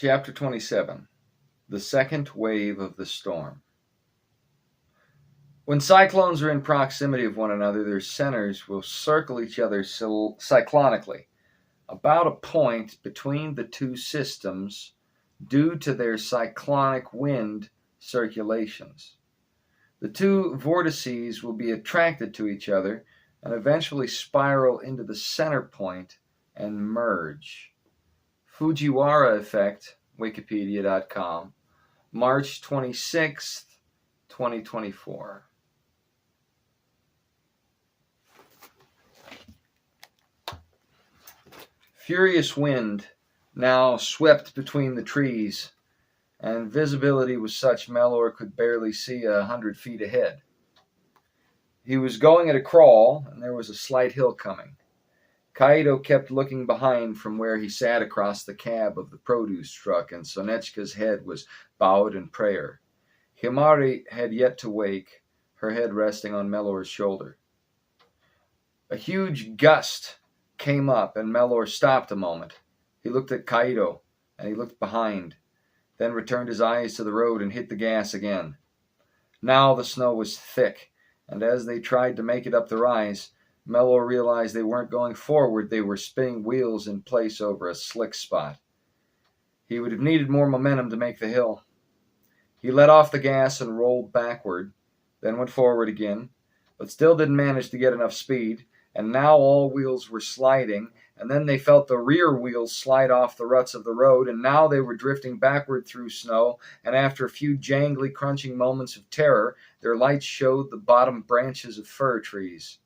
Chapter 27. The Second Wave of the Storm. When cyclones are in proximity of one another, their centers will circle each other cyclonically, about a point between the two systems due to their cyclonic wind circulations. The two vortices will be attracted to each other and eventually spiral into the center point and merge. Fujiwara effect, wikipedia.com, March 26th, 2024. Furious wind now swept between the trees, and visibility was such Mellor could barely see 100 feet ahead. He was going at a crawl, and there was a slight hill coming. Kaido kept looking behind from where he sat across the cab of the produce truck, and Sonechka's head was bowed in prayer. Himari had yet to wake, her head resting on Mellor's shoulder. A huge gust came up, and Mellor stopped a moment. He looked at Kaido, and he looked behind, then returned his eyes to the road and hit the gas again. Now the snow was thick, and as they tried to make it up the rise, Mellor realized they weren't going forward, they were spinning wheels in place over a slick spot. He would have needed more momentum to make the hill. He let off the gas and rolled backward, then went forward again, but still didn't manage to get enough speed, and now all wheels were sliding, and then they felt the rear wheels slide off the ruts of the road, and now they were drifting backward through snow, and after a few jangly, crunching moments of terror, their lights showed the bottom branches of fir trees.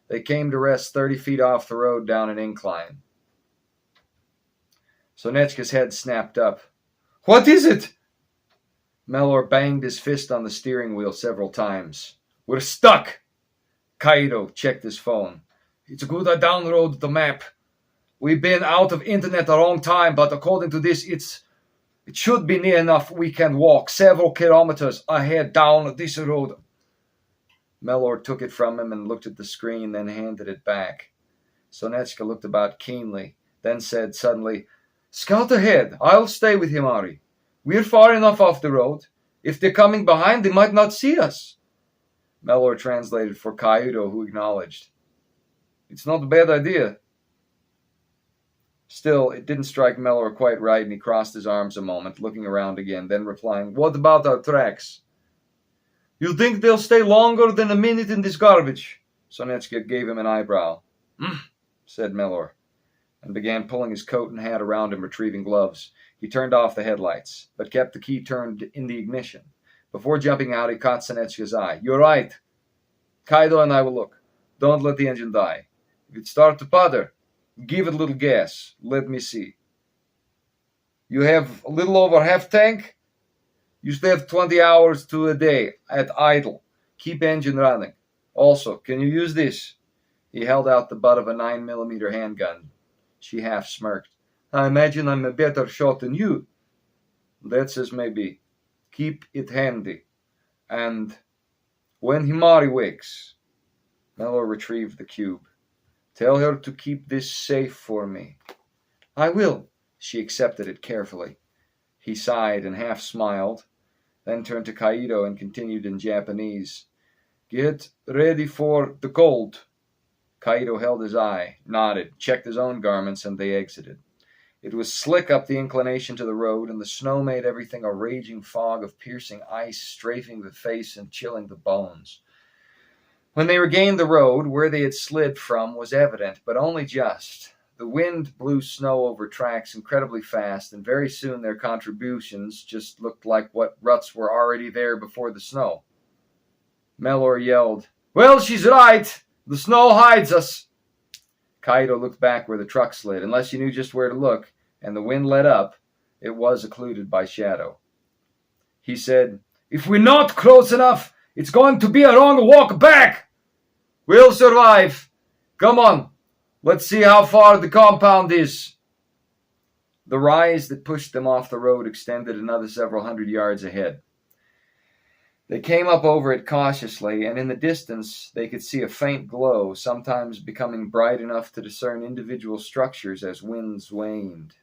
They came to rest 30 feet off the road down an incline. Sonechka's head snapped up. "What is it?" Mellor banged his fist on the steering wheel several times. "We're stuck!" Kaido checked his phone. "It's good I downloaded the map. We've been out of internet a long time, but according to this, it should be near enough we can walk several kilometers ahead down this road." Mellor took it from him and looked at the screen, then handed it back. Sonechka looked about keenly, then said suddenly, "Scout ahead. I'll stay with Himari. We're far enough off the road. If they're coming behind, they might not see us." Mellor translated for Kaido, who acknowledged. "It's not a bad idea." Still, it didn't strike Mellor quite right, and he crossed his arms a moment, looking around again, then replying, "What about our tracks?" "You think they'll stay longer than a minute in this garbage?" Sonechka gave him an eyebrow. Said Mellor, and began pulling his coat and hat around him, retrieving gloves. He turned off the headlights, but kept the key turned in the ignition. Before jumping out, he caught Sonechka's eye. "You're right. Kaido and I will look. Don't let the engine die. If it starts to putter, give it a little gas. Let me see. You have a little over half tank? You still have 20 hours to a day at idle. Keep engine running. Also, can you use this?" He held out the butt of a 9mm handgun. She half smirked. "I imagine I'm a better shot than you." "That's as may be. Keep it handy. And when Himari wakes..." Mellor retrieved the cube. "Tell her to keep this safe for me." "I will." She accepted it carefully. He sighed and half smiled, then turned to Kaido and continued in Japanese. "Get ready for the cold." Kaido held his eye, nodded, checked his own garments, and they exited. It was slick up the inclination to the road, and the snow made everything a raging fog of piercing ice, strafing the face and chilling the bones. When they regained the road, where they had slid from was evident, but only just. The wind blew snow over tracks incredibly fast, and very soon their contributions just looked like what ruts were already there before the snow. Mellor yelled, "Well, she's right! The snow hides us!" Kaido looked back where the truck slid. Unless you knew just where to look, and the wind let up, it was occluded by shadow. He said, "If we're not close enough, it's going to be a long walk back. We'll survive. Come on, let's see how far the compound is." The rise that pushed them off the road extended another several hundred yards ahead. They came up over it cautiously, and in the distance they could see a faint glow, sometimes becoming bright enough to discern individual structures as winds waned.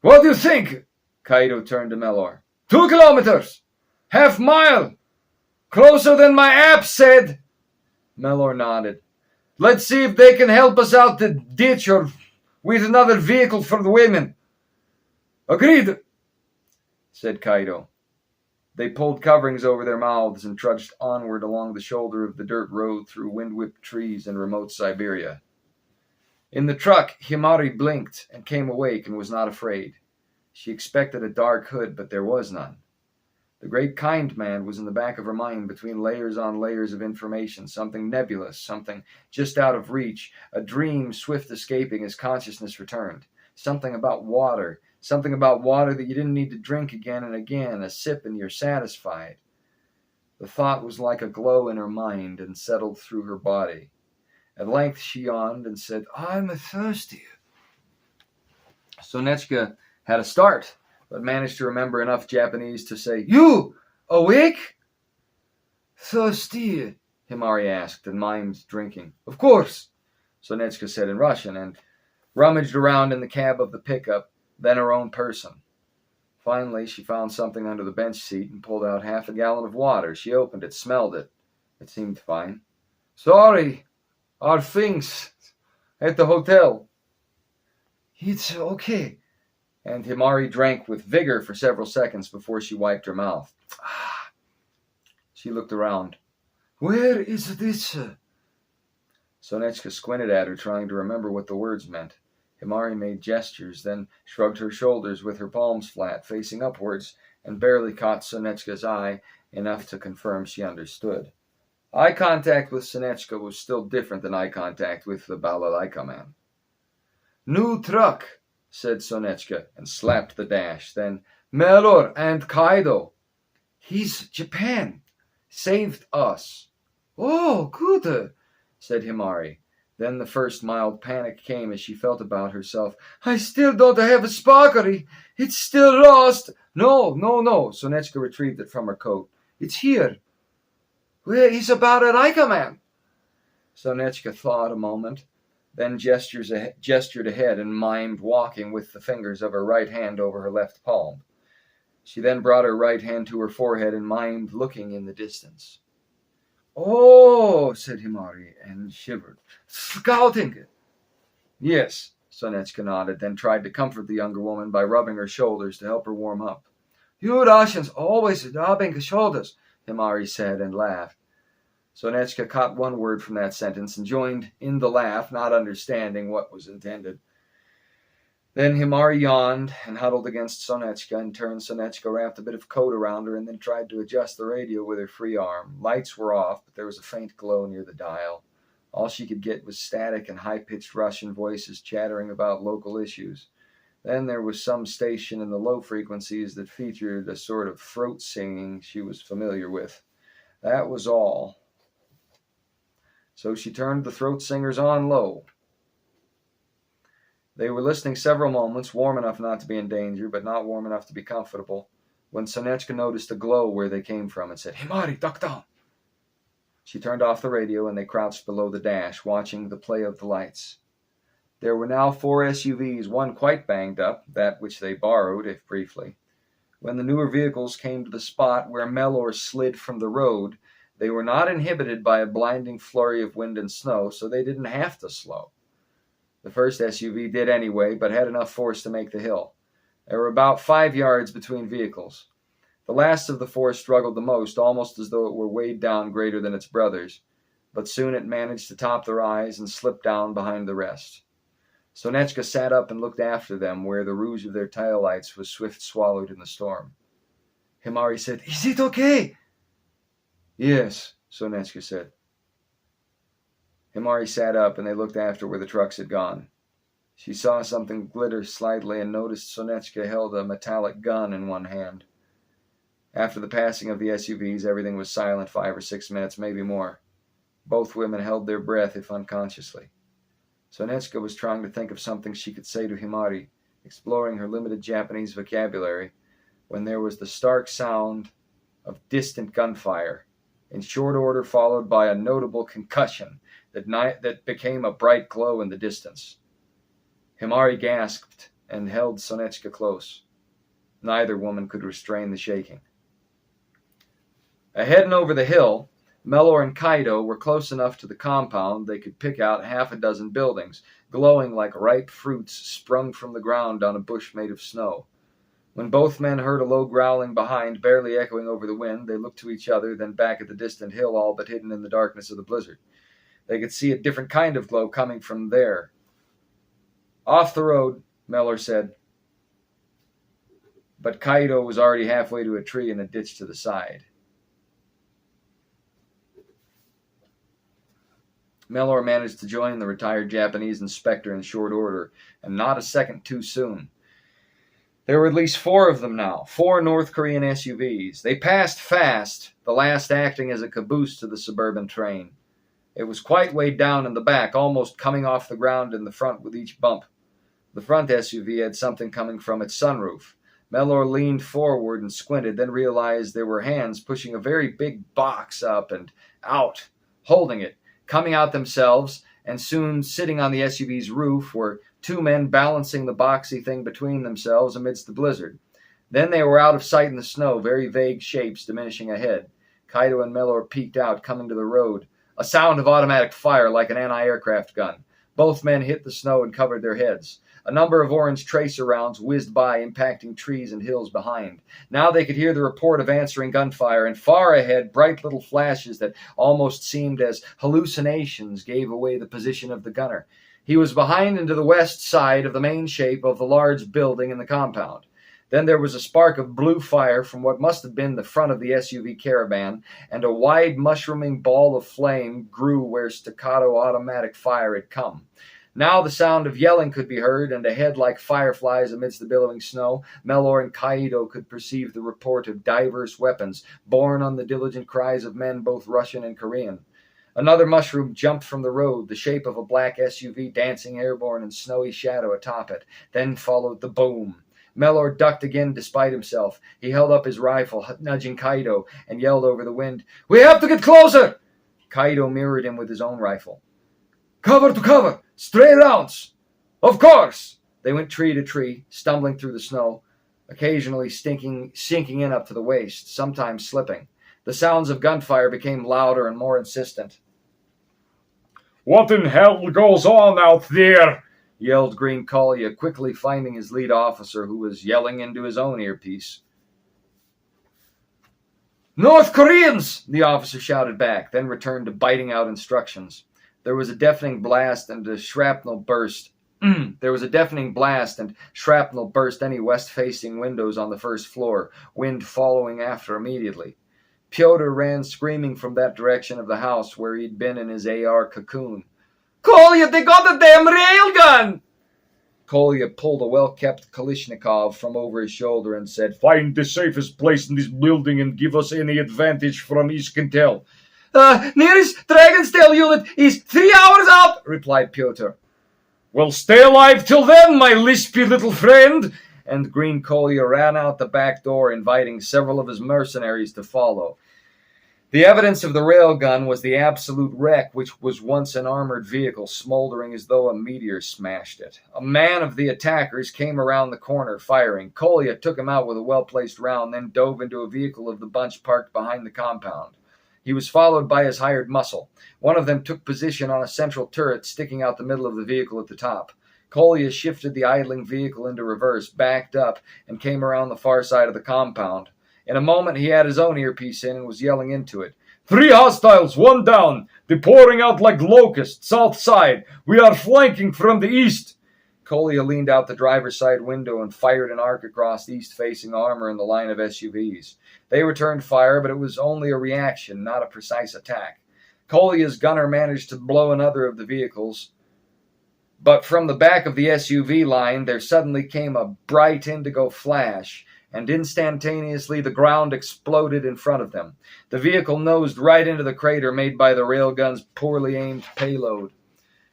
What do you think? Kaido turned to Melor. 2 kilometers! Half mile! Closer than my app said! Melor nodded. Let's see if they can help us out the ditch or with another vehicle for the women. Agreed, said Kaido. They pulled coverings over their mouths and trudged onward along the shoulder of the dirt road through wind-whipped trees in remote Siberia. In the truck, Himari blinked and came awake and was not afraid. She expected a dark hood, but there was none. The great kind man was in the back of her mind between layers on layers of information, something nebulous, something just out of reach, a dream swift escaping as consciousness returned. Something about water that you didn't need to drink again and again, a sip and you're satisfied. The thought was like a glow in her mind and settled through her body. At length she yawned and said, I'm thirsty. Sonechka had a start, but managed to remember enough Japanese to say, You! Awake? Thirsty? Himari asked and mimed drinking. Of course, Sonechka said in Russian, and rummaged around in the cab of the pickup, then her own person. Finally, she found something under the bench seat and pulled out half a gallon of water. She opened it, smelled it. It seemed fine. Sorry, our things at the hotel. It's okay. And Himari drank with vigor for several seconds before she wiped her mouth. She looked around. Where is this? Sonechka squinted at her, trying to remember what the words meant. Himari made gestures, then shrugged her shoulders with her palms flat, facing upwards, and barely caught Sonechka's eye, enough to confirm she understood. Eye contact with Sonechka was still different than eye contact with the balalaika man. New truck, said Sonechka, and slapped the dash. Then, Melor and Kaido. He's Japan. Saved us. Oh, good, said Himari. Then the first mild panic came as she felt about herself. I still don't have a sparkery. It's still lost. No. Sonechka retrieved it from her coat. It's here. Where is a balalaika man? Sonechka thought a moment, then gestured ahead and mimed walking with the fingers of her right hand over her left palm. She then brought her right hand to her forehead and mimed looking in the distance. Oh, said Himari, and shivered. Scouting! Yes, Sonechka nodded, then tried to comfort the younger woman by rubbing her shoulders to help her warm up. You Russians always rubbing shoulders, Himari said and laughed. Sonechka caught one word from that sentence and joined in the laugh, not understanding what was intended. Then Himari yawned and huddled against Sonechka. In turn, Sonechka wrapped a bit of coat around her and then tried to adjust the radio with her free arm. Lights were off, but there was a faint glow near the dial. All she could get was static and high-pitched Russian voices chattering about local issues. Then there was some station in the low frequencies that featured a sort of throat singing she was familiar with. That was all. So she turned the throat singers on low. They were listening several moments, warm enough not to be in danger, but not warm enough to be comfortable, when Sonechka noticed a glow where they came from and said, Himari, duck down. She turned off the radio and they crouched below the dash, watching the play of the lights. There were now 4 SUVs, one quite banged up, that which they borrowed, if briefly. When the newer vehicles came to the spot where Melor slid from the road, they were not inhibited by a blinding flurry of wind and snow, so they didn't have to slow. The first SUV did anyway, but had enough force to make the hill. There were about 5 yards between vehicles. The last of the 4 struggled the most, almost as though it were weighed down greater than its brothers, but soon it managed to top the rise and slip down behind the rest. Sonechka sat up and looked after them, where the rouge of their taillights was swift swallowed in the storm. Himari said, Is it okay? Yes, Sonechka said. Himari sat up, and they looked after where the trucks had gone. She saw something glitter slightly and noticed Sonechka held a metallic gun in one hand. After the passing of the SUVs, everything was silent 5 or 6 minutes, maybe more. Both women held their breath, if unconsciously. Sonechka was trying to think of something she could say to Himari, exploring her limited Japanese vocabulary, when there was the stark sound of distant gunfire, in short order followed by a notable concussion that became a bright glow in the distance. Himari gasped and held Sonetchka close. Neither woman could restrain the shaking. Ahead and over the hill, Mellor and Kaido were close enough to the compound they could pick out half a dozen buildings, glowing like ripe fruits sprung from the ground on a bush made of snow. When both men heard a low growling behind, barely echoing over the wind, they looked to each other, then back at the distant hill, all but hidden in the darkness of the blizzard. They could see a different kind of glow coming from there. Off the road, Mellor said. But Kaido was already halfway to a tree in a ditch to the side. Mellor managed to join the retired Japanese inspector in short order, and not a second too soon. There were at least 4 of them now, 4 North Korean SUVs. They passed fast, the last acting as a caboose to the suburban train. It was quite weighed down in the back, almost coming off the ground in the front with each bump. The front SUV had something coming from its sunroof. Mellor leaned forward and squinted, then realized there were hands pushing a very big box up and out, holding it, coming out themselves, and soon sitting on the SUV's roof were 2 men balancing the boxy thing between themselves amidst the blizzard. Then they were out of sight in the snow, very vague shapes diminishing ahead. Kaido and Mellor peeked out, coming to the road. A sound of automatic fire like an anti-aircraft gun. Both men hit the snow and covered their heads. A number of orange tracer rounds whizzed by, impacting trees and hills behind. Now they could hear the report of answering gunfire, and far ahead, bright little flashes that almost seemed as hallucinations gave away the position of the gunner. He was behind and to the west side of the main shape of the large building in the compound. Then there was a spark of blue fire from what must have been the front of the SUV caravan, and a wide mushrooming ball of flame grew where staccato automatic fire had come. Now the sound of yelling could be heard, and ahead, like fireflies amidst the billowing snow, Mellor and Kaido could perceive the report of diverse weapons, borne on the diligent cries of men both Russian and Korean. Another mushroom jumped from the road, the shape of a black SUV dancing airborne in snowy shadow atop it. Then followed the boom. Mellor ducked again despite himself. He held up his rifle, nudging Kaido, and yelled over the wind, "We have to get closer!" Kaido mirrored him with his own rifle. "Cover to cover! Stray rounds!" "Of course!" They went tree to tree, stumbling through the snow, occasionally sinking in up to the waist, sometimes slipping. The sounds of gunfire became louder and more insistent. "What in hell goes on out there?" yelled Green Collier, quickly finding his lead officer, who was yelling into his own earpiece. "North Koreans!" the officer shouted back, then returned to biting out instructions. There was a deafening blast and shrapnel burst any west-facing windows on the first floor, wind following after immediately. Pyotr ran screaming from that direction of the house where he'd been in his AR cocoon. "Kolya, they got a damn railgun!" Kolya pulled a well-kept Kalashnikov from over his shoulder and said, "Find the safest place in this building and give us any advantage from Iskantel." "Nearest Dragon's Tail unit is 3 hours out," replied Pyotr. "Well, stay alive till then, my lispy little friend." And Green Collier ran out the back door, inviting several of his mercenaries to follow. The evidence of the railgun was the absolute wreck which was once an armored vehicle, smoldering as though a meteor smashed it. A man of the attackers came around the corner, firing. Kolya took him out with a well-placed round, then dove into a vehicle of the bunch parked behind the compound. He was followed by his hired muscle. One of them took position on a central turret sticking out the middle of the vehicle at the top. Kolya shifted the idling vehicle into reverse, backed up, and came around the far side of the compound. In a moment he had his own earpiece in and was yelling into it. "3 hostiles, 1 down. They're pouring out like locusts, south side. We are flanking from the east." Kolya leaned out the driver's side window and fired an arc across east-facing armor in the line of SUVs. They returned fire, but it was only a reaction, not a precise attack. Kolya's gunner managed to blow another of the vehicles, but from the back of the SUV line there suddenly came a bright indigo flash, and instantaneously the ground exploded in front of them. The vehicle nosed right into the crater made by the railgun's poorly aimed payload.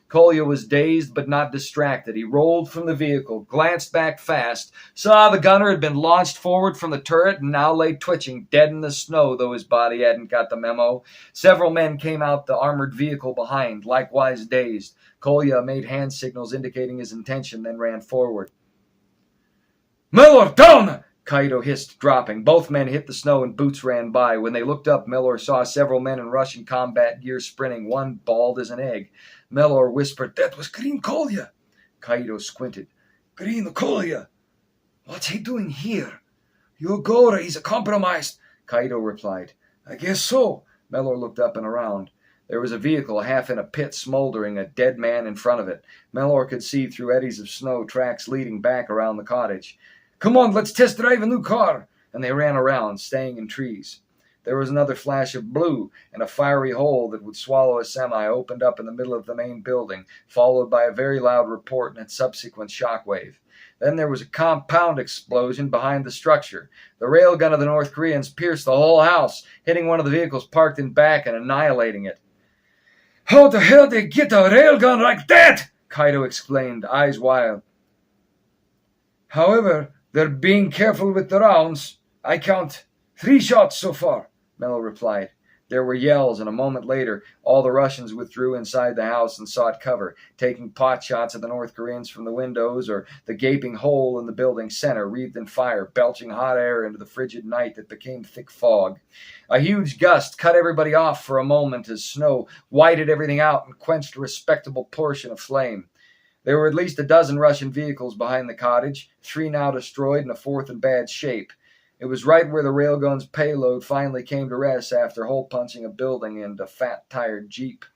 Kolya was dazed but not distracted. He rolled from the vehicle, glanced back fast, saw the gunner had been launched forward from the turret and now lay twitching, dead in the snow, though his body hadn't got the memo. Several men came out the armored vehicle behind, likewise dazed. Kolya made hand signals indicating his intention, then ran forward. "Mellor, down!" Kaido hissed, dropping. Both men hit the snow and boots ran by. When they looked up, Mellor saw several men in Russian combat gear sprinting, one bald as an egg. Mellor whispered, "That was Green Kolya." Kaido squinted. "Green Kolya? What's he doing here?" "Yogora, he's a compromised," Kaido replied. "I guess so." Mellor looked up and around. There was a vehicle half in a pit smoldering, a dead man in front of it. Mellor could see through eddies of snow tracks leading back around the cottage. "Come on, let's test drive a new car." And they ran around, staying in trees. There was another flash of blue, and a fiery hole that would swallow a semi opened up in the middle of the main building, followed by a very loud report and a subsequent shockwave. Then there was a compound explosion behind the structure. The railgun of the North Koreans pierced the whole house, hitting one of the vehicles parked in back and annihilating it. "How the hell did they get a railgun like that?" Kaido exclaimed, eyes wide. "However, they're being careful with the rounds. I count 3 shots so far," Mellor replied. There were yells, and a moment later, all the Russians withdrew inside the house and sought cover, taking pot shots at the North Koreans from the windows or the gaping hole in the building's center, wreathed in fire, belching hot air into the frigid night that became thick fog. A huge gust cut everybody off for a moment as snow whited everything out and quenched a respectable portion of flame. There were at least a dozen Russian vehicles behind the cottage, 3 now destroyed and a 4th in bad shape. It was right where the railgun's payload finally came to rest after hole-punching a building and a fat, tired jeep.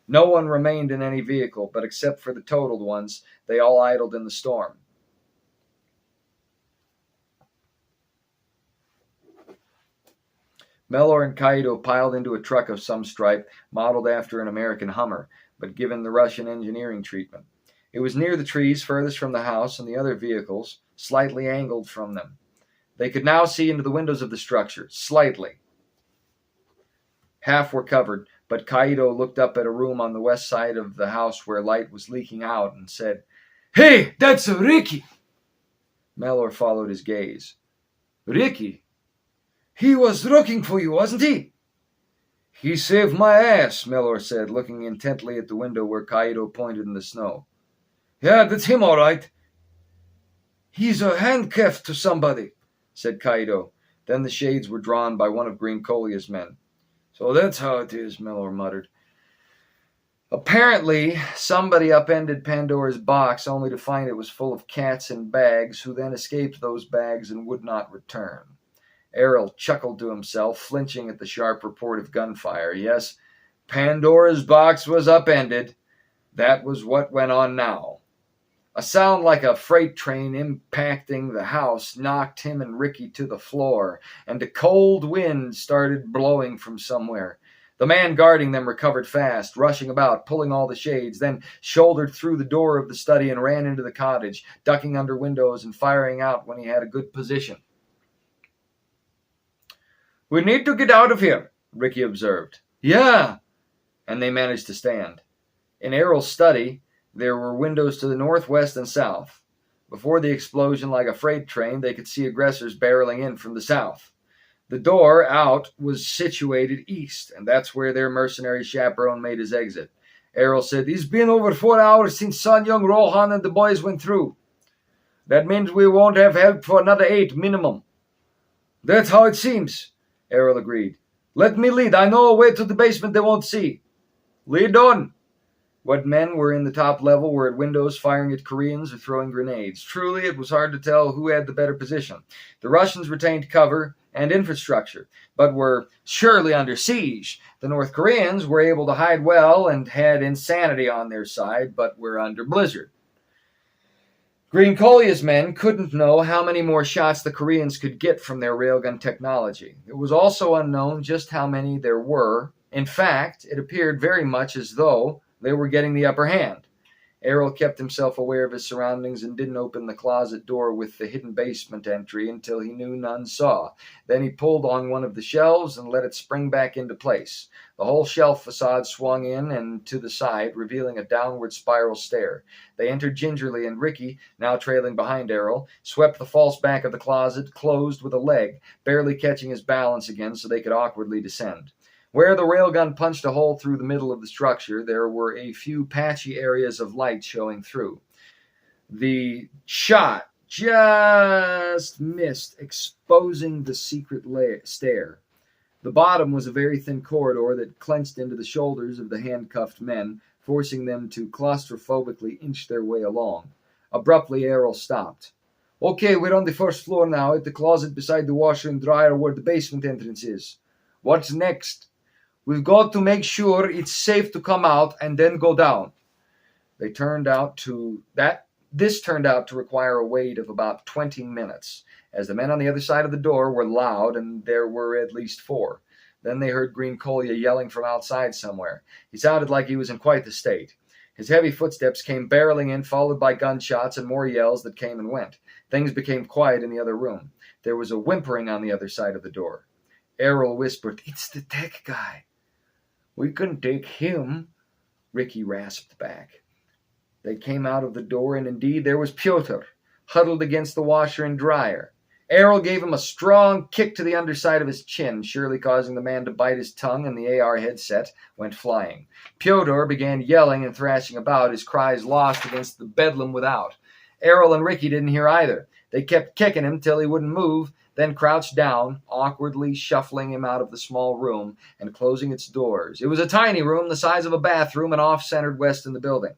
No one remained in any vehicle, but except for the totaled ones, they all idled in the storm. Mellor and Kaido piled into a truck of some stripe, modeled after an American Hummer, but given the Russian engineering treatment. It was near the trees furthest from the house and the other vehicles, slightly angled from them. They could now see into the windows of the structure, slightly. Half were covered, but Kaido looked up at a room on the west side of the house where light was leaking out and said, "Hey, that's Ricky!" Mellor followed his gaze. "Ricky? He was looking for you, wasn't he?" "He saved my ass," Mellor said, looking intently at the window where Kaido pointed in the snow. "Yeah, that's him all right." "He's handcuffed to somebody," said Kaido. Then the shades were drawn by one of Green Kolya's men. "So that's how it is," Mellor muttered. Apparently, somebody upended Pandora's box only to find it was full of cats in bags, who then escaped those bags and would not return. Errol chuckled to himself, flinching at the sharp report of gunfire. Yes, Pandora's box was upended. That was what went on now. A sound like a freight train impacting the house knocked him and Ricky to the floor, and a cold wind started blowing from somewhere. The man guarding them recovered fast, rushing about, pulling all the shades, then shouldered through the door of the study and ran into the cottage, ducking under windows and firing out when he had a good position. "We need to get out of here," Ricky observed. "Yeah." And they managed to stand. In Errol's study, there were windows to the north, west, and south. Before the explosion, like a freight train, they could see aggressors barreling in from the south. The door out was situated east, and that's where their mercenary chaperone made his exit. Errol said, "It's been over 4 hours since Sun Young, Rohan, and the boys went through. That means we won't have help for another 8 minimum." "That's how it seems," Errol agreed. "Let me lead. I know a way to the basement they won't see." "Lead on." What men were in the top level were at windows firing at Koreans or throwing grenades. Truly, it was hard to tell who had the better position. The Russians retained cover and infrastructure, but were surely under siege. The North Koreans were able to hide well and had insanity on their side, but were under blizzard. Green Kolya's men couldn't know how many more shots the Koreans could get from their railgun technology. It was also unknown just how many there were. In fact, it appeared very much as though they were getting the upper hand. Errol kept himself aware of his surroundings and didn't open the closet door with the hidden basement entry until he knew none saw. Then he pulled on one of the shelves and let it spring back into place. The whole shelf facade swung in and to the side, revealing a downward spiral stair. They entered gingerly, and Ricky, now trailing behind Errol, swept the false back of the closet, closed with a leg, barely catching his balance again so they could awkwardly descend. Where the railgun punched a hole through the middle of the structure, there were a few patchy areas of light showing through. The shot just missed exposing the secret stair. The bottom was a very thin corridor that clenched into the shoulders of the handcuffed men, forcing them to claustrophobically inch their way along. Abruptly, Errol stopped. Okay, we're on the first floor now, at the closet beside the washer and dryer where the basement entrance is. What's next? We've got to make sure it's safe to come out and then go down. This turned out to require a wait of about 20 minutes, as the men on the other side of the door were loud, and there were at least 4. Then they heard Green Collier yelling from outside somewhere. He sounded like he was in quite the state. His heavy footsteps came barreling in, followed by gunshots and more yells that came and went. Things became quiet in the other room. There was a whimpering on the other side of the door. Errol whispered, "It's the tech guy." "We can take him," Ricky rasped back. They came out of the door, and indeed there was Pyotr, huddled against the washer and dryer. Errol gave him a strong kick to the underside of his chin, surely causing the man to bite his tongue, and the AR headset went flying. Pyotr began yelling and thrashing about, his cries lost against the bedlam without. Errol and Ricky didn't hear either. They kept kicking him till he wouldn't move, then crouched down, awkwardly shuffling him out of the small room and closing its doors. It was a tiny room, the size of a bathroom, and off-centered west in the building.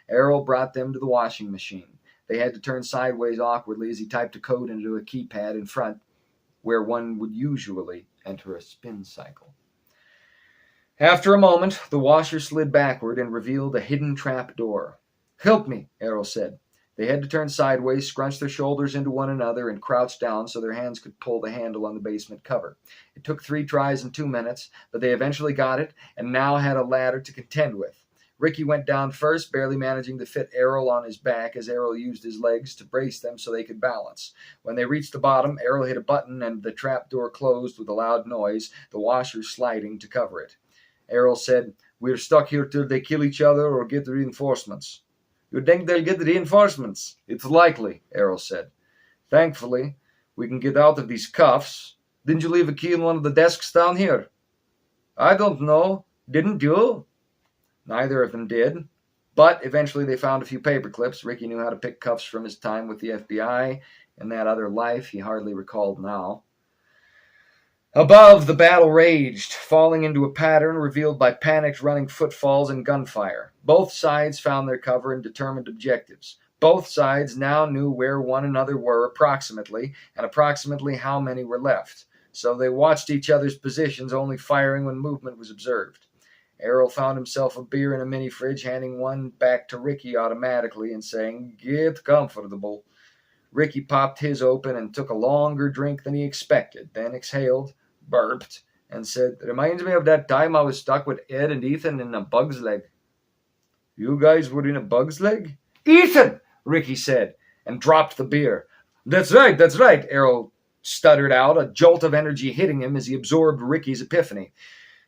Errol brought them to the washing machine. They had to turn sideways awkwardly as he typed a code into a keypad in front, where one would usually enter a spin cycle. After a moment, the washer slid backward and revealed a hidden trap door. "Help me," Errol said. They had to turn sideways, scrunch their shoulders into one another, and crouch down so their hands could pull the handle on the basement cover. It took 3 tries and 2 minutes, but they eventually got it, and now had a ladder to contend with. Ricky went down first, barely managing to fit Errol on his back as Errol used his legs to brace them so they could balance. When they reached the bottom, Errol hit a button and the trap door closed with a loud noise, the washer sliding to cover it. Errol said, "We're stuck here till they kill each other or get reinforcements." "You think they'll get reinforcements?" "It's likely," Errol said. "Thankfully, we can get out of these cuffs. Didn't you leave a key in one of the desks down here?" "I don't know. Didn't you?" Neither of them did, but eventually they found a few paper clips. Ricky knew how to pick cuffs from his time with the FBI and that other life he hardly recalled now. Above, the battle raged, falling into a pattern revealed by panicked running footfalls and gunfire. Both sides found their cover and determined objectives. Both sides now knew where one another were approximately, and approximately how many were left. So they watched each other's positions, only firing when movement was observed. Errol found himself a beer in a mini-fridge, handing one back to Ricky automatically and saying, "Get comfortable." Ricky popped his open and took a longer drink than he expected, then exhaled, burped, and said, "Reminds me of that time I was stuck with Ed and Ethan in a bug's leg." "You guys were in a bug's leg?" "Ethan!" Ricky said, and dropped the beer. That's right, Errol stuttered out, a jolt of energy hitting him as he absorbed Ricky's epiphany.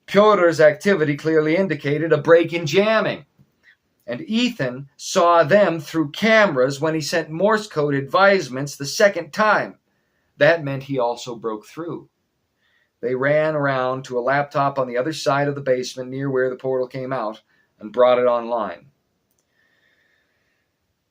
Pyotr's activity clearly indicated a break in jamming. And Ethan saw them through cameras when he sent Morse code advisements the second time. That meant he also broke through. They ran around to a laptop on the other side of the basement near where the portal came out and brought it online.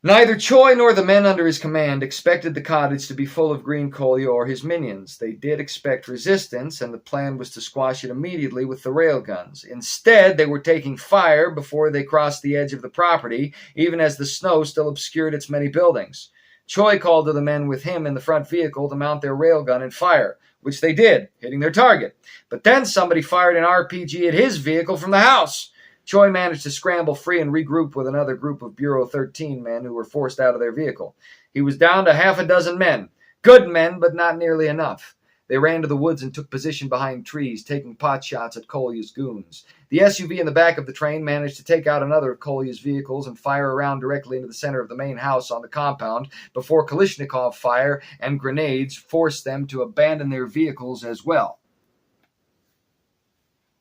Neither Choi nor the men under his command expected the cottage to be full of Green Collier or his minions. They did expect resistance, and the plan was to squash it immediately with the railguns. Instead, they were taking fire before they crossed the edge of the property, even as the snow still obscured its many buildings. Choi called to the men with him in the front vehicle to mount their railgun and fire, which they did, hitting their target. But then somebody fired an RPG at his vehicle from the house. Choi managed to scramble free and regroup with another group of Bureau 13 men who were forced out of their vehicle. He was down to 6 men. Good men, but not nearly enough. They ran to the woods and took position behind trees, taking pot shots at Collier's goons. The SUV in the back of the train managed to take out another of Collier's vehicles and fire around directly into the center of the main house on the compound before Kalashnikov fire and grenades forced them to abandon their vehicles as well.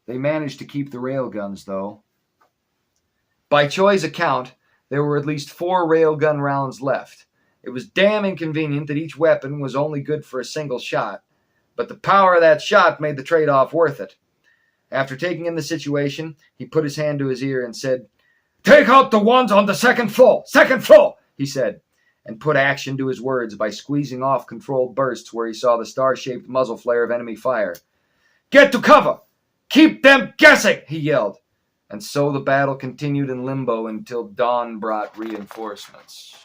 They managed to keep the railguns, though. By Choi's account, there were at least 4 railgun rounds left. It was damn inconvenient that each weapon was only good for a single shot, but the power of that shot made the trade-off worth it. After taking in the situation, he put his hand to his ear and said, "Take out the ones on the second floor, he said. and put action to his words by squeezing off controlled bursts where he saw the star-shaped muzzle flare of enemy fire. "Get to cover! Keep them guessing!" he yelled. And so the battle continued in limbo until dawn brought reinforcements.